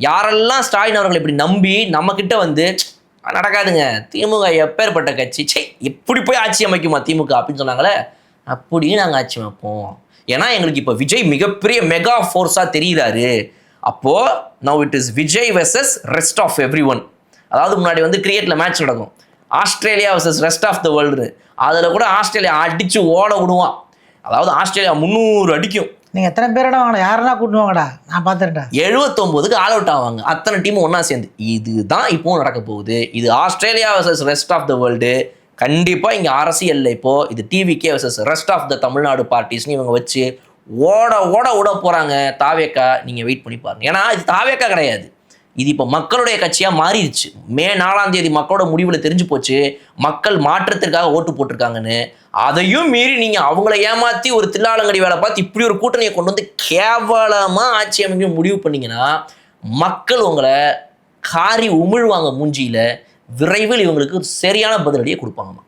யாரெல்லாம் ஸ்டாலின் அவர்கள் இப்படி நம்பி நம்ம கிட்ட வந்து நடக்காதுங்க, திமுக எப்பேற்பட்ட கட்சி, சே எப்படி போய் ஆட்சி அமைக்குமா திமுக அப்படின்னு சொன்னாங்களே, அப்படியே நாங்கள் ஆட்சி அமைப்போம். ஏன்னா எங்களுக்கு இப்போ விஜய் மிகப்பெரிய மெகா ஃபோர்ஸாக தெரிகிறாரு. அப்போது now it is Vijay versus rest of everyone. அதாவது முன்னாடி வந்து கிரிக்கெட்டில் மேட்ச் நடக்கும், Australia versus rest of the world. அதில் கூட ஆஸ்திரேலியா அடித்து ஓட விடுவான். அதாவது ஆஸ்திரேலியா 300 அடிக்கும். நீங்கள் எத்தனை பேரோட வாங்கடா, யாரென்னா கூட்டு வாங்கடா, நான் பார்த்துட்டேன். 79க்கு ஆல் அவுட் ஆவாங்க அத்தனை டீமும் ஒன்றா சேர்ந்து. இதுதான் இப்போவும் நடக்க போகுது. இது Australia versus rest of the world. கண்டிப்பாக இங்கே அரசியலில் இப்போது இது TVK versus rest of the Tamil Nadu பார்ட்டிஸ்னு இவங்க வச்சு ஓட விட போகிறாங்க. தாவேக்கா நீங்கள் வெயிட் பண்ணி பாருங்க. ஏன்னா இது தாவேக்கா கிடையாது, இது இப்போ மக்களுடைய கட்சியாக மாறிடுச்சு. மே 4ஆம் தேதி மக்களோட முடிவில் தெரிஞ்சு போச்சு மக்கள் மாற்றத்திற்காக ஓட்டு போட்டிருக்காங்கன்னு. அதையும் மீறி நீங்கள் அவங்கள ஏமாற்றி ஒரு தில்லாலங்கடி வேலை பார்த்து இப்படி ஒரு கூட்டணியை கொண்டு வந்து கேவலமாக ஆட்சி அமைக்க முடிவு பண்ணிங்கன்னா மக்கள் உங்களை காரி உமிழ்வாங்க மூஞ்சியில். விரைவில் இவங்களுக்கு சரியான பதிலடியை கொடுப்பாங்க மக்கள்.